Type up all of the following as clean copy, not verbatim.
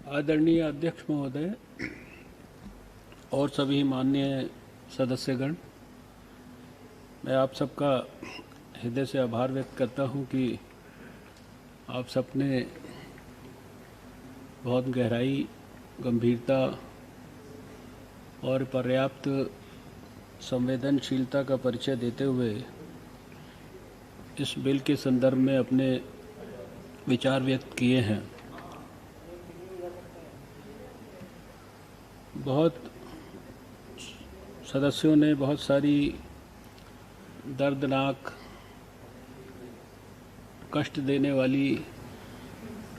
आदरणीय अध्यक्ष महोदय और सभी माननीय सदस्यगण, मैं आप सबका हृदय से आभार व्यक्त करता हूं कि आप सबने बहुत गहराई, गंभीरता और पर्याप्त संवेदनशीलता का परिचय देते हुए इस बिल के संदर्भ में अपने विचार व्यक्त किए हैं। बहुत सदस्यों ने बहुत सारी दर्दनाक, कष्ट देने वाली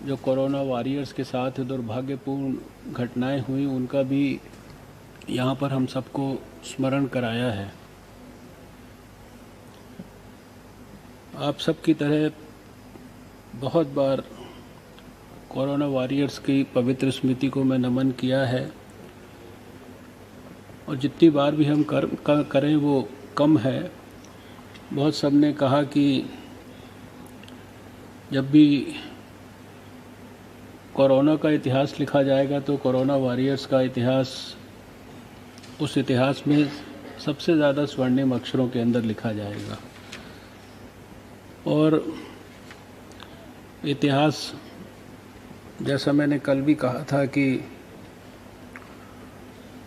जो कोरोना वॉरियर्स के साथ दुर्भाग्यपूर्ण घटनाएं हुई, उनका भी यहाँ पर हम सबको स्मरण कराया है। आप सब की तरह बहुत बार कोरोना वॉरियर्स की पवित्र स्मृति को मैं नमन किया है और जितनी बार भी हम करें वो कम है। बहुत सब ने कहा कि जब भी कोरोना का इतिहास लिखा जाएगा तो कोरोना वॉरियर्स का इतिहास उस इतिहास में सबसे ज़्यादा स्वर्णिम अक्षरों के अंदर लिखा जाएगा। और इतिहास, जैसा मैंने कल भी कहा था, कि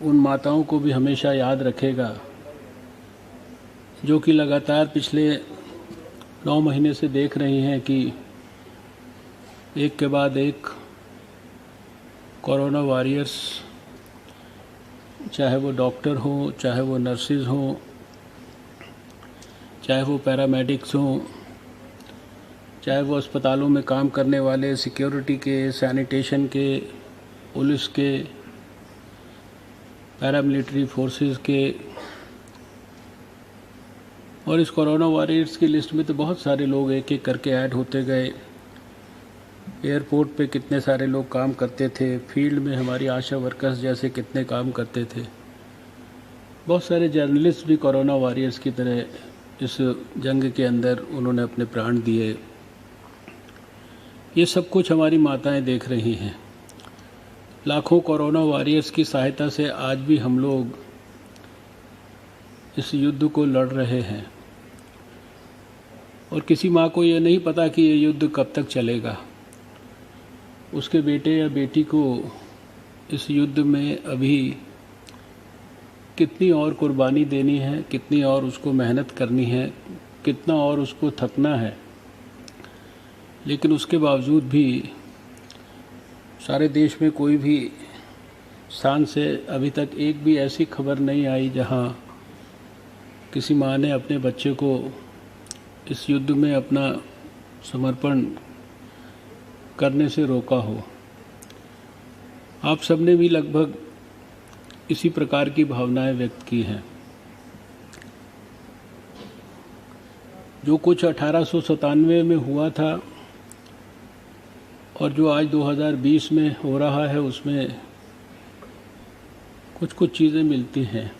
उन माताओं को भी हमेशा याद रखेगा जो कि लगातार पिछले 9 महीने से देख रही हैं कि एक के बाद एक कोरोना वॉरियर्स, चाहे वो डॉक्टर हों, चाहे वो नर्सिस हों, चाहे वो पैरामेडिक्स हों, चाहे वो अस्पतालों में काम करने वाले सिक्योरिटी के, सैनिटेशन के, पुलिस के, पैरामिलिट्री फोर्सेस के, और इस कोरोना वॉरियर्स की लिस्ट में तो बहुत सारे लोग एक एक करके ऐड होते गए। एयरपोर्ट पे कितने सारे लोग काम करते थे, फील्ड में हमारी आशा वर्कर्स जैसे कितने काम करते थे, बहुत सारे जर्नलिस्ट भी कोरोना वॉरियर्स की तरह इस जंग के अंदर उन्होंने अपने प्राण दिए। ये सब कुछ हमारी माताएं देख रही हैं। लाखों कोरोना वॉरियर्स की सहायता से आज भी हम लोग इस युद्ध को लड़ रहे हैं और किसी माँ को ये नहीं पता कि ये युद्ध कब तक चलेगा। उसके बेटे या बेटी को इस युद्ध में अभी कितनी और कुर्बानी देनी है, कितनी और उसको मेहनत करनी है, कितना और उसको थकना है, लेकिन उसके बावजूद भी सारे देश में कोई भी स्थान से अभी तक एक भी ऐसी खबर नहीं आई जहां किसी माँ ने अपने बच्चे को इस युद्ध में अपना समर्पण करने से रोका हो। आप सबने भी लगभग इसी प्रकार की भावनाएं व्यक्त की हैं। जो कुछ 1897 में हुआ था और जो आज 2020 में हो रहा है, उसमें कुछ कुछ चीज़ें मिलती हैं।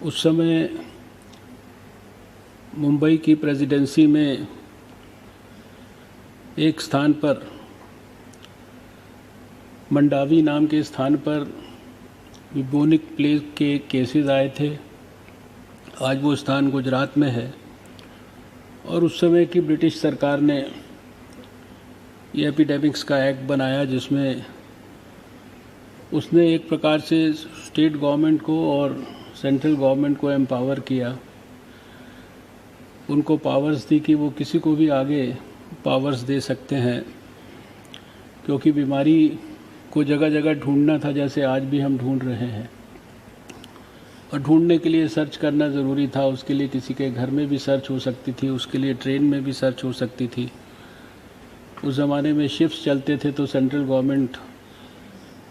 उस समय मुंबई की प्रेसिडेंसी में एक स्थान पर, मंडावी नाम के स्थान पर बुबोनिक प्लेग के केसेस आए थे। आज वो स्थान गुजरात में है और उस समय की ब्रिटिश सरकार ने ये एपिडेमिक्स का एक्ट बनाया, जिसमें उसने एक प्रकार से स्टेट गवर्नमेंट को और सेंट्रल गवर्नमेंट को एम्पावर किया। उनको पावर्स दी कि वो किसी को भी आगे पावर्स दे सकते हैं, क्योंकि बीमारी को जगह जगह ढूंढना था, जैसे आज भी हम ढूंढ रहे हैं। और ढूंढने के लिए सर्च करना ज़रूरी था। उसके लिए किसी के घर में भी सर्च हो सकती थी, उसके लिए ट्रेन में भी सर्च हो सकती थी। उस ज़माने में शिप्स चलते थे, तो सेंट्रल गवर्नमेंट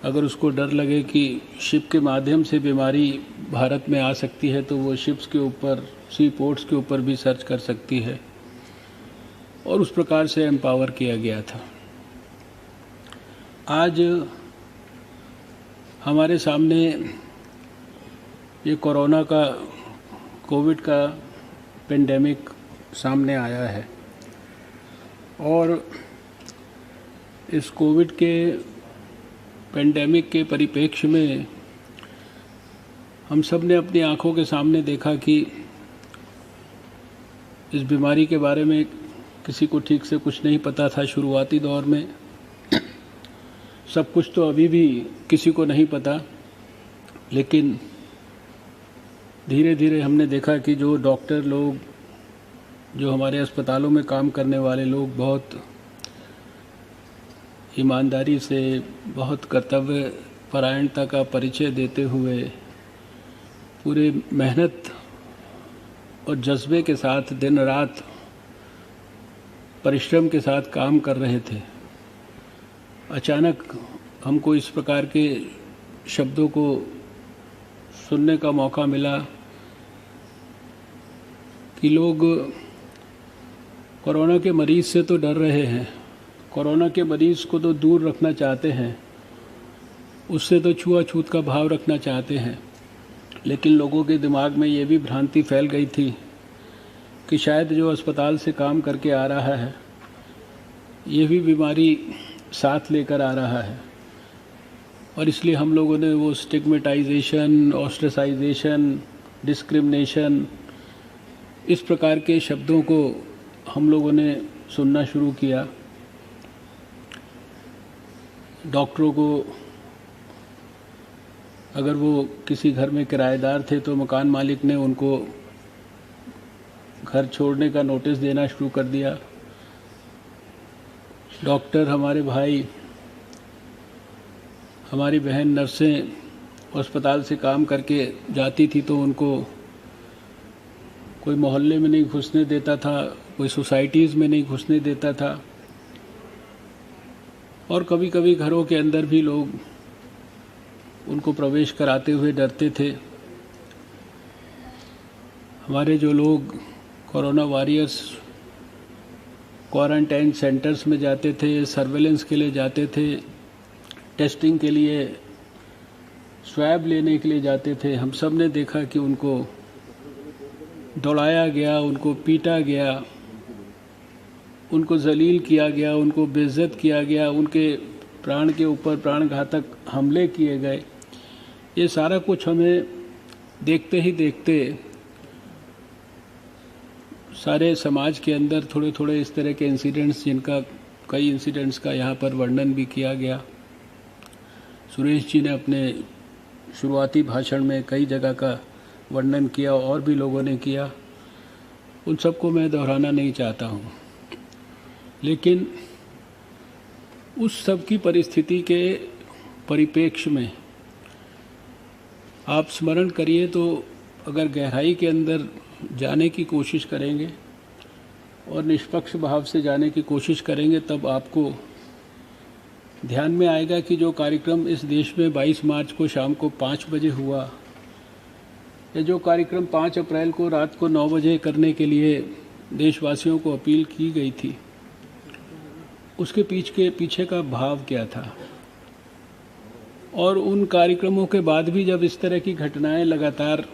अगर उसको डर लगे कि शिप के माध्यम से बीमारी भारत में आ सकती है, तो वो शिप्स के ऊपर, सी पोर्ट्स के ऊपर भी सर्च कर सकती है, और उस प्रकार से एम्पावर किया गया था। आज हमारे सामने ये कोरोना का, कोविड का पेंडेमिक सामने आया है और इस कोविड के पेंडेमिक के परिप्रेक्ष्य में हम सब ने अपनी आंखों के सामने देखा कि इस बीमारी के बारे में किसी को ठीक से कुछ नहीं पता था। शुरुआती दौर में सब कुछ तो अभी भी किसी को नहीं पता, लेकिन धीरे धीरे हमने देखा कि जो डॉक्टर लोग, जो हमारे अस्पतालों में काम करने वाले लोग बहुत ईमानदारी से, बहुत कर्तव्य परायणता का परिचय देते हुए पूरे मेहनत और जज्बे के साथ दिन रात परिश्रम के साथ काम कर रहे थे, अचानक हमको इस प्रकार के शब्दों को सुनने का मौका मिला कि लोग कोरोना के मरीज़ से तो डर रहे हैं, कोरोना के मरीज़ को तो दूर रखना चाहते हैं, उससे तो छुआछूत का भाव रखना चाहते हैं, लेकिन लोगों के दिमाग में ये भी भ्रांति फैल गई थी कि शायद जो अस्पताल से काम करके आ रहा है ये भी बीमारी साथ लेकर आ रहा है। और इसलिए हम लोगों ने वो स्टिग्मेटाइजेशन, ऑस्ट्रेसाइजेशन, डिस्क्रिमिनेशन, इस प्रकार के शब्दों को हम लोगों ने सुनना शुरू किया। डॉक्टरों को अगर वो किसी घर में किराएदार थे तो मकान मालिक ने उनको घर छोड़ने का नोटिस देना शुरू कर दिया। डॉक्टर, हमारे भाई, हमारी बहन नर्सें अस्पताल से काम करके जाती थी तो उनको कोई मोहल्ले में नहीं घुसने देता था, कोई सोसाइटीज़ में नहीं घुसने देता था, और कभी कभी घरों के अंदर भी लोग उनको प्रवेश कराते हुए डरते थे। हमारे जो लोग कोरोना वॉरियर्स क्वारंटाइन सेंटर्स में जाते थे, सर्वेलेंस के लिए जाते थे, टेस्टिंग के लिए, स्वैब लेने के लिए जाते थे, हम सब ने देखा कि उनको दौड़ाया गया, उनको पीटा गया, उनको जलील किया गया, उनको बेइज्जत किया गया, उनके प्राण के ऊपर प्राणघातक हमले किए गए। ये सारा कुछ हमें देखते ही देखते सारे समाज के अंदर थोड़े थोड़े इस तरह के इंसिडेंट्स, जिनका कई इंसिडेंट्स का यहाँ पर वर्णन भी किया गया। सुरेश जी ने अपने शुरुआती भाषण में कई जगह का वर्णन किया और भी लोगों ने किया, उन सबको मैं दोहराना नहीं चाहता हूँ। लेकिन उस सब की परिस्थिति के परिप्रेक्ष्य में आप स्मरण करिए तो अगर गहराई के अंदर जाने की कोशिश करेंगे और निष्पक्ष भाव से जाने की कोशिश करेंगे, तब आपको ध्यान में आएगा कि जो कार्यक्रम इस देश में 22 मार्च को शाम को 5 बजे हुआ, या जो कार्यक्रम 5 अप्रैल को रात को 9 बजे करने के लिए देशवासियों को अपील की गई थी, उसके पीछे का भाव क्या था। और उन कार्यक्रमों के बाद भी जब इस तरह की घटनाएं लगातार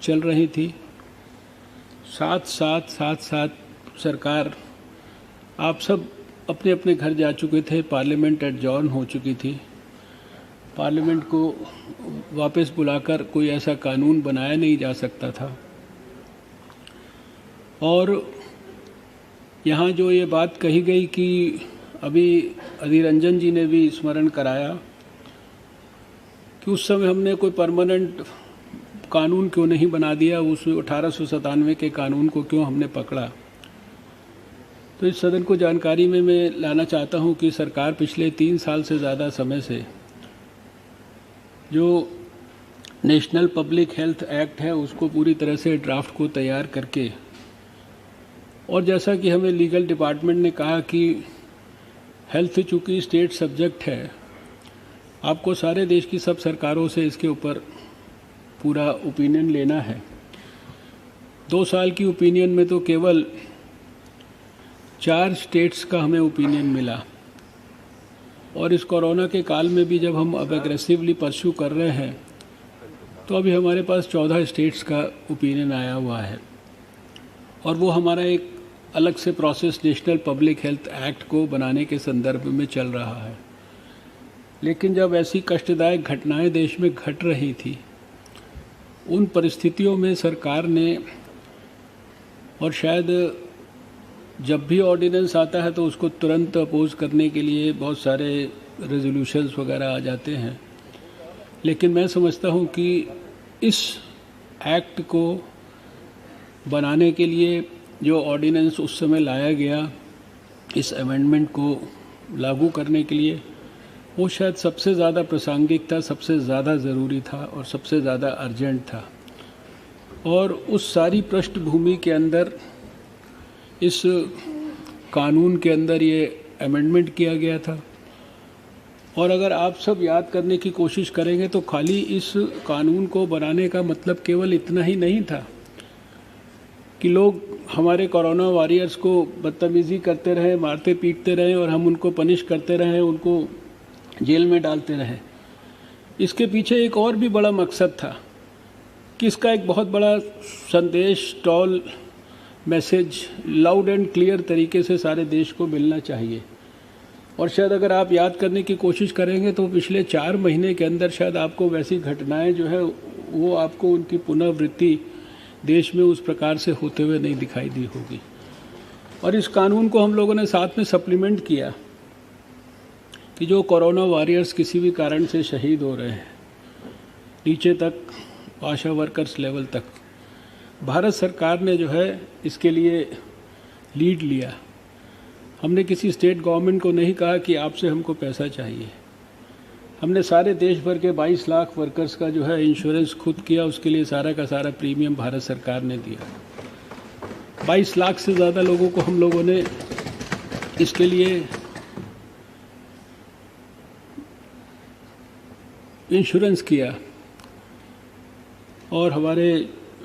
चल रही थी, साथ साथ सरकार, आप सब अपने अपने घर जा चुके थे, पार्लियामेंट एडजॉर्न हो चुकी थी, पार्लियामेंट को वापस बुलाकर कोई ऐसा कानून बनाया नहीं जा सकता था। और यहाँ जो ये बात कही गई कि अभी अधीर रंजन जी ने भी स्मरण कराया कि उस समय हमने कोई परमानेंट कानून क्यों नहीं बना दिया, उस 1897 के कानून को क्यों हमने पकड़ा। तो इस सदन को जानकारी में मैं लाना चाहता हूं कि सरकार पिछले 3 साल से ज़्यादा समय से जो नेशनल पब्लिक हेल्थ एक्ट है उसको पूरी तरह से ड्राफ्ट को तैयार करके, और जैसा कि हमें लीगल डिपार्टमेंट ने कहा कि हेल्थ चूँकि स्टेट सब्जेक्ट है, आपको सारे देश की सब सरकारों से इसके ऊपर पूरा ओपिनियन लेना है। 2 साल की ओपिनियन में तो केवल 4 स्टेट्स का हमें ओपिनियन मिला, और इस कोरोना के काल में भी जब हम अब एग्रेसिवली परस्यू कर रहे हैं तो अभी हमारे पास 14 स्टेट्स का ओपिनियन आया हुआ है। और वो हमारा एक अलग से process national public health act को बनाने के संदर्भ में चल रहा है। लेकिन जब ऐसी कष्टदायक घटनाएं देश में घट रही थी, उन परिस्थितियों में सरकार ने, और शायद जब भी ऑर्डिनेंस आता है तो उसको तुरंत अपोज करने के लिए बहुत सारे रेजोल्यूशंस वगैरह आ जाते हैं, लेकिन मैं समझता हूँ कि इस एक्ट को बनाने के लिए जो ऑर्डिनेंस उस समय लाया गया, इस अमेंडमेंट को लागू करने के लिए, वो शायद सबसे ज़्यादा प्रासंगिक था, सबसे ज़्यादा ज़रूरी था और सबसे ज़्यादा अर्जेंट था। और उस सारी पृष्ठभूमि के अंदर इस कानून के अंदर ये अमेंडमेंट किया गया था। और अगर आप सब याद करने की कोशिश करेंगे तो खाली इस कानून को बनाने का मतलब केवल इतना ही नहीं था कि लोग हमारे कोरोना वॉरियर्स को बदतमीज़ी करते रहे, मारते पीटते रहे और हम उनको पनिश करते रहे, उनको जेल में डालते रहे। इसके पीछे एक और भी बड़ा मकसद था कि इसका एक बहुत बड़ा संदेश, tall message loud and clear तरीके से सारे देश को मिलना चाहिए। और शायद अगर आप याद करने की कोशिश करेंगे तो पिछले 4 महीने के अंदर शायद आपको वैसी घटनाएं जो है वो आपको उनकी पुनरावृत्ति देश में उस प्रकार से होते हुए नहीं दिखाई दी होगी। और इस कानून को हम लोगों ने साथ में सप्लीमेंट किया कि जो कोरोना वॉरियर्स किसी भी कारण से शहीद हो रहे हैं, नीचे तक आशा वर्कर्स लेवल तक, भारत सरकार ने जो है इसके लिए लीड लिया। हमने किसी स्टेट गवर्नमेंट को नहीं कहा कि आपसे हमको पैसा चाहिए। हमने सारे देश भर के 22 लाख वर्कर्स का जो है इंश्योरेंस खुद किया, उसके लिए सारा का सारा प्रीमियम भारत सरकार ने दिया। 22 लाख से ज़्यादा लोगों को हम लोगों ने इसके लिए इंश्योरेंस किया। और हमारे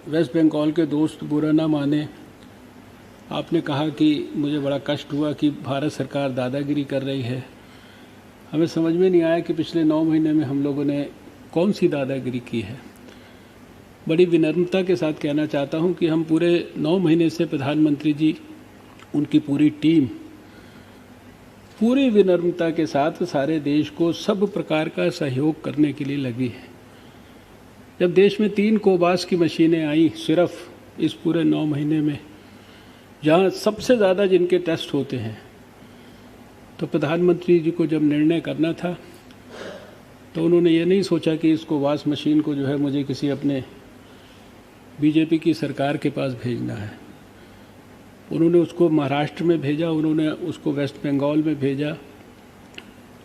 वेस्ट बंगाल के दोस्त बुरा ना माने, आपने कहा कि मुझे बड़ा कष्ट हुआ कि भारत सरकार दादागिरी कर रही है। हमें समझ में नहीं आया कि पिछले 9 महीने में हम लोगों ने कौन सी दादागिरी की है। बड़ी विनम्रता के साथ कहना चाहता हूं कि हम पूरे 9 महीने से प्रधानमंत्री जी, उनकी पूरी टीम पूरी विनम्रता के साथ सारे देश को सब प्रकार का सहयोग करने के लिए लगी है। जब देश में 3 कोबास की मशीनें आई सिर्फ इस पूरे 9 महीने में, जहाँ सबसे ज़्यादा जिनके टेस्ट होते हैं, तो प्रधानमंत्री जी को जब निर्णय करना था तो उन्होंने ये नहीं सोचा कि इस कोबास मशीन को जो है मुझे किसी अपने बीजेपी की सरकार के पास भेजना है। उन्होंने उसको महाराष्ट्र में भेजा, उन्होंने उसको वेस्ट बंगाल में भेजा।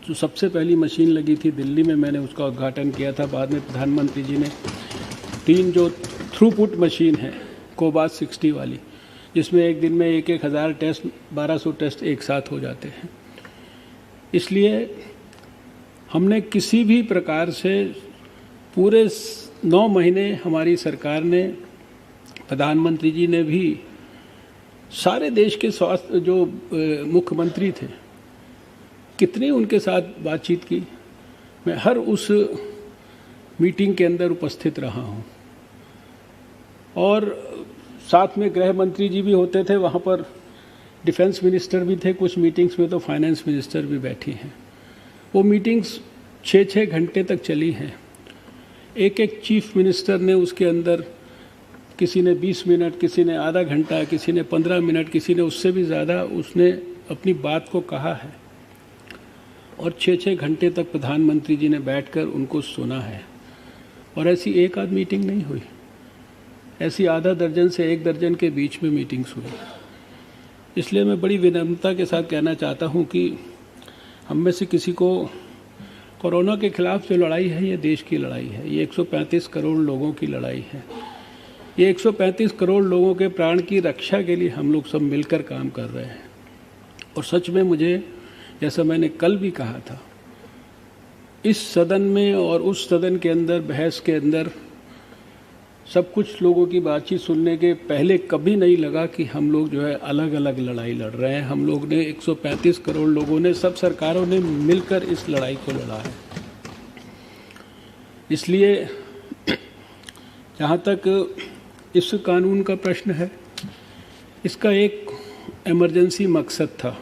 जो सबसे पहली मशीन लगी थी दिल्ली में, मैंने उसका उद्घाटन किया था। बाद में प्रधानमंत्री जी ने 3 जो थ्रूपुट मशीन है कोबास 60 वाली, जिसमें एक दिन में 1,000 टेस्ट, 1200 टेस्ट एक साथ हो जाते हैं। इसलिए हमने किसी भी प्रकार से पूरे 9 महीने हमारी सरकार ने, प्रधानमंत्री जी ने भी, सारे देश के स्वास्थ्य जो मुख्यमंत्री थे, कितनी उनके साथ बातचीत की। मैं हर उस मीटिंग के अंदर उपस्थित रहा हूँ। और साथ में गृह मंत्री जी भी होते थे, वहाँ पर डिफेंस मिनिस्टर भी थे, कुछ मीटिंग्स में तो फाइनेंस मिनिस्टर भी बैठी हैं। वो मीटिंग्स 6-6 घंटे तक चली हैं। एक चीफ मिनिस्टर ने उसके अंदर, किसी ने 20 मिनट, किसी ने आधा घंटा, किसी ने 15 मिनट, किसी ने उससे भी ज़्यादा, उसने अपनी बात को कहा है। और 6-6 घंटे तक प्रधानमंत्री जी ने बैठकर उनको सुना है। और ऐसी एक आध मीटिंग नहीं हुई, ऐसी आधा दर्जन से 1 दर्जन के बीच में मीटिंग्स हुई। इसलिए मैं बड़ी विनम्रता के साथ कहना चाहता हूं कि हम में से किसी को कोरोना के खिलाफ जो लड़ाई है, ये देश की लड़ाई है। ये 135 करोड़ लोगों की लड़ाई है। ये 135 करोड़ लोगों के प्राण की रक्षा के लिए हम लोग सब मिलकर काम कर रहे हैं। और सच में मुझे, जैसा मैंने कल भी कहा था, इस सदन में और उस सदन के अंदर बहस के अंदर सब कुछ लोगों की बातचीत सुनने के पहले कभी नहीं लगा कि हम लोग जो है अलग अलग लड़ाई लड़ रहे हैं। हम लोग ने 135 करोड़ लोगों ने, सब सरकारों ने मिलकर इस लड़ाई को लड़ा है। इसलिए जहाँ तक इस कानून का प्रश्न है, इसका एक इमरजेंसी मकसद था।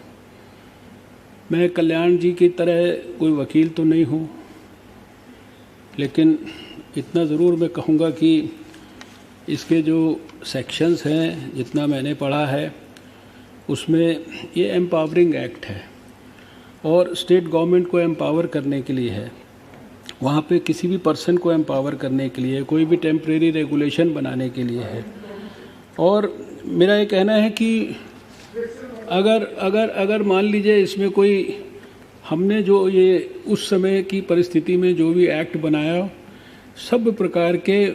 मैं कल्याण जी की तरह कोई वकील तो नहीं हूँ, लेकिन इतना ज़रूर मैं कहूँगा कि इसके जो सेक्शंस हैं, जितना मैंने पढ़ा है उसमें ये एम्पावरिंग एक्ट है और स्टेट गवर्नमेंट को एम्पावर करने के लिए है। वहाँ पे किसी भी पर्सन को एम्पावर करने के लिए, कोई भी टेम्परेरी रेगुलेशन बनाने के लिए है। और मेरा ये कहना है कि अगर मान लीजिए इसमें कोई, हमने जो ये उस समय की परिस्थिति में जो भी एक्ट बनाया, सब प्रकार के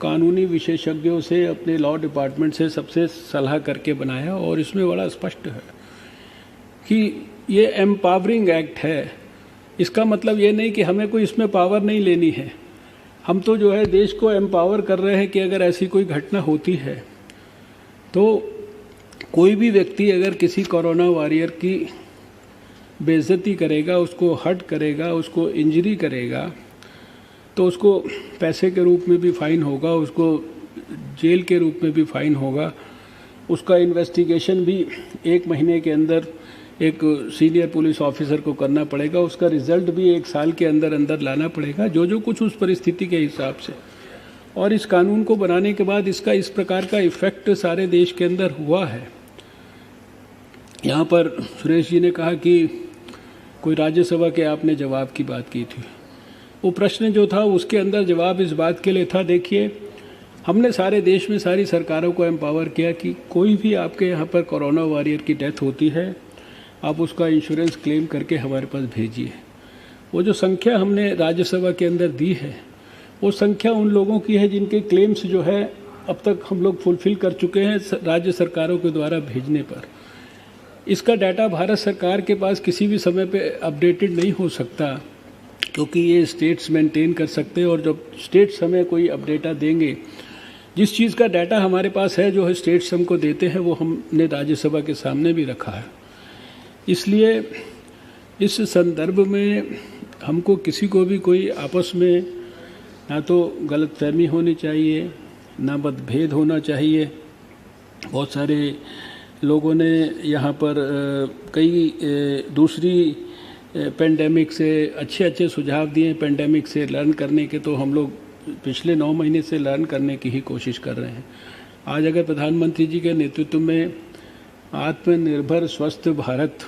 कानूनी विशेषज्ञों से, अपने लॉ डिपार्टमेंट से सबसे सलाह करके बनाया और इसमें बड़ा स्पष्ट है कि ये एम्पावरिंग एक्ट है। इसका मतलब ये नहीं कि हमें कोई इसमें पावर नहीं लेनी है। हम तो जो है देश को एम्पावर कर रहे हैं कि अगर ऐसी कोई घटना होती है तो कोई भी व्यक्ति अगर किसी कोरोना वॉरियर की बेइज्जती करेगा, उसको हर्ट करेगा, उसको इंजरी करेगा, तो उसको पैसे के रूप में भी फ़ाइन होगा, उसको जेल के रूप में भी फ़ाइन होगा, उसका इन्वेस्टिगेशन भी 1 महीने के अंदर एक सीनियर पुलिस ऑफिसर को करना पड़ेगा, उसका रिज़ल्ट भी 1 साल के अंदर अंदर लाना पड़ेगा, जो कुछ उस परिस्थिति के हिसाब से। और इस कानून को बनाने के बाद इसका इस प्रकार का इफ़ेक्ट सारे देश के अंदर हुआ है। यहाँ पर सुरेश जी ने कहा कि कोई राज्यसभा के आपने जवाब की बात की थी। वो प्रश्न जो था उसके अंदर जवाब इस बात के लिए था, देखिए हमने सारे देश में सारी सरकारों को एम्पावर किया कि कोई भी आपके यहाँ पर कोरोना वॉरियर की डेथ होती है, आप उसका इंश्योरेंस क्लेम करके हमारे पास भेजिए। वो जो संख्या हमने राज्यसभा के अंदर दी है, वो संख्या उन लोगों की है जिनके क्लेम्स जो है अब तक हम लोग फुलफ़िल कर चुके हैं राज्य सरकारों के द्वारा भेजने पर। इसका डाटा भारत सरकार के पास किसी भी समय पे अपडेटेड नहीं हो सकता, क्योंकि ये स्टेट्स मेंटेन कर सकते हैं और जब स्टेट्स हमें कोई अपडेटा देंगे, जिस चीज़ का डाटा हमारे पास है जो है स्टेट्स हमको देते हैं, वो हमने राज्यसभा के सामने भी रखा है। इसलिए इस संदर्भ में हमको किसी को भी कोई आपस में ना तो गलतफहमी होनी चाहिए, ना मतभेद होना चाहिए। बहुत सारे लोगों ने यहाँ पर कई दूसरी पेंडेमिक से अच्छे सुझाव दिए, पेंडेमिक से लर्न करने के, तो हम लोग पिछले 9 महीने से लर्न करने की ही कोशिश कर रहे हैं। आज अगर प्रधानमंत्री जी के नेतृत्व में आत्मनिर्भर स्वस्थ भारत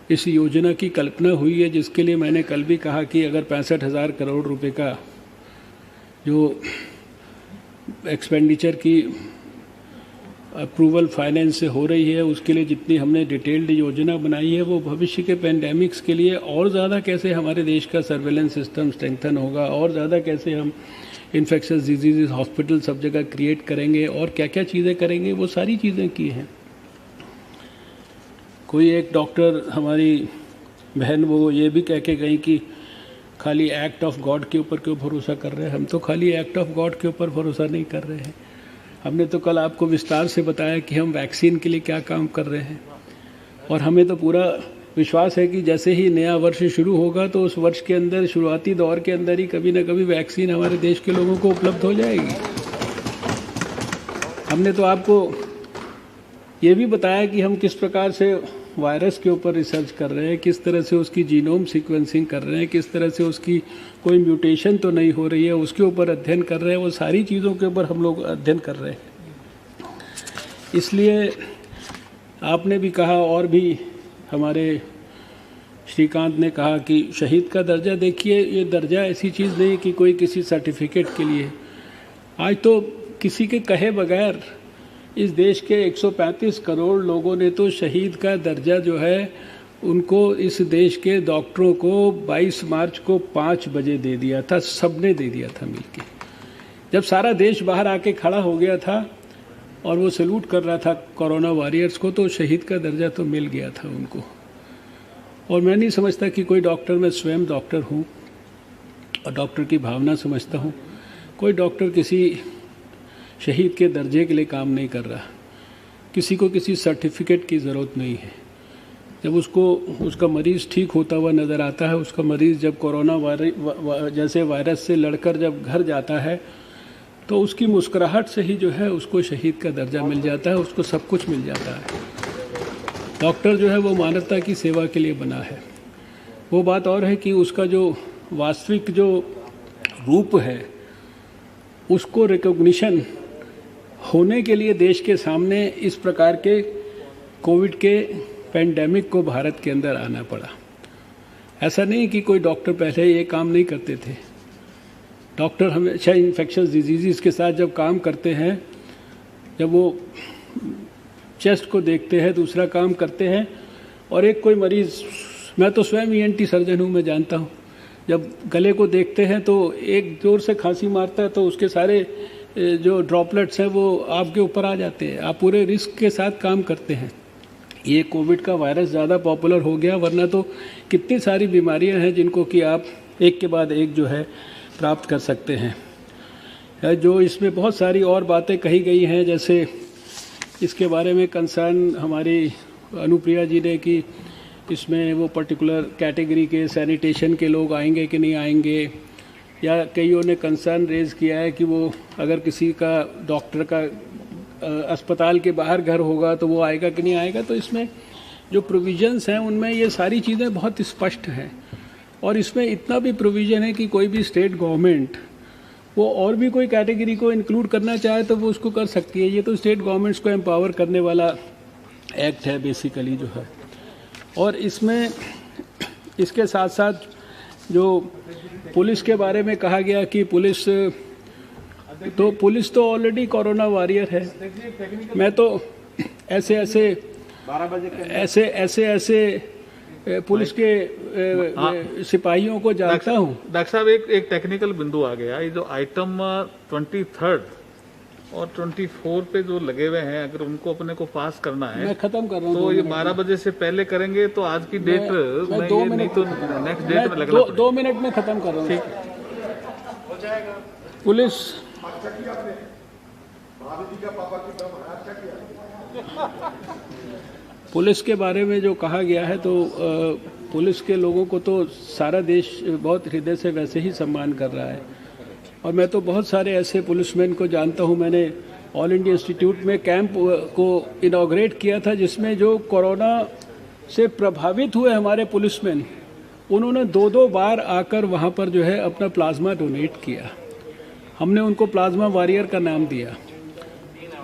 इस योजना की कल्पना हुई है, जिसके लिए मैंने कल भी कहा कि अगर 65,000 करोड़ रुपए का जो एक्सपेंडिचर की अप्रूवल फाइनेंस से हो रही है, उसके लिए जितनी हमने डिटेल्ड योजना बनाई है, वो भविष्य के पेंडेमिक्स के लिए और ज़्यादा कैसे हमारे देश का सर्वेलेंस सिस्टम स्ट्रेंथन होगा, और ज़्यादा कैसे हम इन्फेक्शस डिजीज़ हॉस्पिटल सब जगह क्रिएट करेंगे और क्या क्या चीज़ें करेंगे, वो सारी चीज़ें की हैं। कोई एक डॉक्टर हमारी बहन वो ये भी कह के गई कि खाली एक्ट ऑफ गॉड के ऊपर क्यों भरोसा कर रहे हैं। हम तो खाली एक्ट ऑफ गॉड के ऊपर भरोसा नहीं कर रहे हैं, हमने तो कल आपको विस्तार से बताया कि हम वैक्सीन के लिए क्या काम कर रहे हैं। और हमें तो पूरा विश्वास है कि जैसे ही नया वर्ष शुरू होगा तो उस वर्ष के अंदर, शुरुआती दौर के अंदर ही कभी ना कभी वैक्सीन हमारे देश के लोगों को उपलब्ध हो जाएगी। हमने तो आपको ये भी बताया कि हम किस प्रकार से वायरस के ऊपर रिसर्च कर रहे हैं, किस तरह से उसकी जीनोम सीक्वेंसिंग कर रहे हैं, किस तरह से उसकी कोई म्यूटेशन तो नहीं हो रही है, उसके ऊपर अध्ययन कर रहे हैं। वो सारी चीज़ों के ऊपर हम लोग अध्ययन कर रहे हैं। इसलिए आपने भी कहा और भी हमारे श्रीकांत ने कहा कि शहीद का दर्जा, देखिए ये दर्जा ऐसी चीज़ नहीं कि कोई किसी सर्टिफिकेट के लिए। आज तो किसी के कहे बगैर इस देश के 135 करोड़ लोगों ने तो शहीद का दर्जा जो है उनको, इस देश के डॉक्टरों को 22 मार्च को 5 बजे दे दिया था, सबने दे दिया था मिलके। जब सारा देश बाहर आके खड़ा हो गया था और वो सैल्यूट कर रहा था कोरोना वॉरियर्स को, तो शहीद का दर्जा तो मिल गया था उनको। और मैं नहीं समझता कि कोई डॉक्टर, मैं स्वयं डॉक्टर हूँ और डॉक्टर की भावना समझता हूँ, कोई डॉक्टर किसी शहीद के दर्जे के लिए काम नहीं कर रहा। किसी को किसी सर्टिफिकेट की ज़रूरत नहीं है। जब उसका मरीज़ ठीक होता हुआ नज़र आता है, उसका मरीज़ जब कोरोना जैसे वायरस से लड़कर जब घर जाता है, तो उसकी मुस्कुराहट से ही जो है उसको शहीद का दर्जा मिल जाता है, उसको सब कुछ मिल जाता है। डॉक्टर जो है वो मानवता की सेवा के लिए बना है। वो बात और है कि उसका जो वास्तविक जो रूप है उसको रिकॉग्निशन होने के लिए देश के सामने इस प्रकार के कोविड के पेंडेमिक को भारत के अंदर आना पड़ा। ऐसा नहीं कि कोई डॉक्टर पहले ये काम नहीं करते थे। डॉक्टर हमेशा इन्फेक्शस डिजीज़ के साथ जब काम करते हैं, जब वो चेस्ट को देखते हैं, दूसरा काम करते हैं, और एक कोई मरीज़, मैं तो स्वयं ENT सर्जन हूँ, मैं जानता हूँ, जब गले को देखते हैं तो एक जोर से खांसी मारता है तो उसके सारे जो ड्रॉपलेट्स हैं वो आपके ऊपर आ जाते हैं। आप पूरे रिस्क के साथ काम करते हैं। ये कोविड का वायरस ज़्यादा पॉपुलर हो गया, वरना तो कितनी सारी बीमारियां हैं जिनको कि आप एक के बाद एक जो है प्राप्त कर सकते हैं। जो इसमें बहुत सारी और बातें कही गई हैं, जैसे इसके बारे में कंसर्न हमारी अनुप्रिया जी ने कि इसमें वो पर्टिकुलर कैटेगरी के सैनिटेशन के लोग आएंगे कि नहीं आएंगे, या कईयों ने कंसर्न रेज़ किया है कि वो अगर किसी का डॉक्टर का अस्पताल के बाहर घर होगा तो वो आएगा कि नहीं आएगा। तो इसमें जो प्रोविजंस हैं उनमें ये सारी चीज़ें बहुत स्पष्ट हैं, और इसमें इतना भी प्रोविज़न है कि कोई भी स्टेट गवर्नमेंट वो और भी कोई कैटेगरी को इंक्लूड करना चाहे तो वो उसको कर सकती है। ये तो स्टेट गवर्नमेंट्स को एम्पावर करने वाला एक्ट है बेसिकली जो है। और इसमें इसके साथ साथ जो पुलिस के बारे में कहा गया कि पुलिस तो ऑलरेडी कोरोना वॉरियर है। मैं तो ऐसे पुलिस के सिपाहियों को जानता हूँ। डॉक्टर साहब, एक टेक्निकल बिंदु आ गया। ये जो आइटम 23 और 24 पे जो लगे हुए हैं, अगर उनको अपने को पास करना है, मैं खत्म कर रहा हूँ, तो ये 12 बजे से पहले करेंगे तो आज की डेट मैं 2 मिनट तो नेक्स्ट डेट में लगना 2 मिनट में खत्म कर रहा हूँ। पुलिस पुलिस के बारे में जो कहा गया है, तो पुलिस के लोगों को तो सारा देश बहुत हृदय से वैसे ही सम्मान कर रहा है। और मैं तो बहुत सारे ऐसे पुलिसमैन को जानता हूं। मैंने ऑल इंडिया इंस्टीट्यूट में कैंप को इनॉग्रेट किया था, जिसमें जो कोरोना से प्रभावित हुए हमारे पुलिसमैन, उन्होंने 2-2 बार आकर वहां पर जो है अपना प्लाज्मा डोनेट किया। हमने उनको प्लाज्मा वॉरियर का नाम दिया।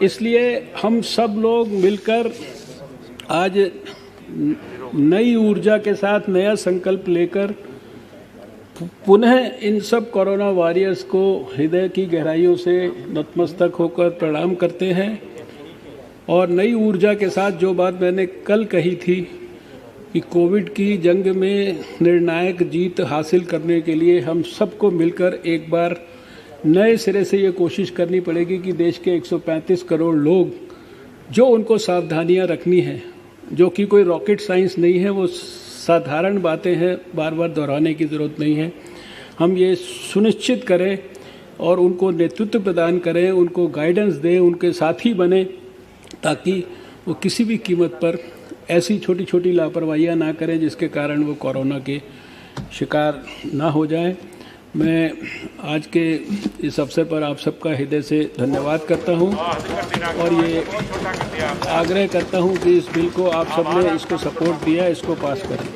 इसलिए हम सब लोग मिलकर आज नई ऊर्जा के साथ नया संकल्प लेकर पुनः इन सब कोरोना वॉरियर्स को हृदय की गहराइयों से नतमस्तक होकर प्रणाम करते हैं। और नई ऊर्जा के साथ जो बात मैंने कल कही थी कि कोविड की जंग में निर्णायक जीत हासिल करने के लिए हम सबको मिलकर एक बार नए सिरे से ये कोशिश करनी पड़ेगी कि देश के 135 करोड़ लोग, जो उनको सावधानियां रखनी है, जो कि कोई रॉकेट साइंस नहीं है, वो साधारण बातें हैं, बार बार दोहराने की ज़रूरत नहीं है। हम ये सुनिश्चित करें और उनको नेतृत्व प्रदान करें, उनको गाइडेंस दें, उनके साथी बने, ताकि वो किसी भी कीमत पर ऐसी छोटी छोटी लापरवाहियाँ ना करें जिसके कारण वो कोरोना के शिकार ना हो जाएं। मैं आज के इस अवसर पर आप सबका हृदय से धन्यवाद करता हूं, और ये आग्रह करता हूं कि इस बिल को आप सबने इसको सपोर्ट दिया, इसको पास करें।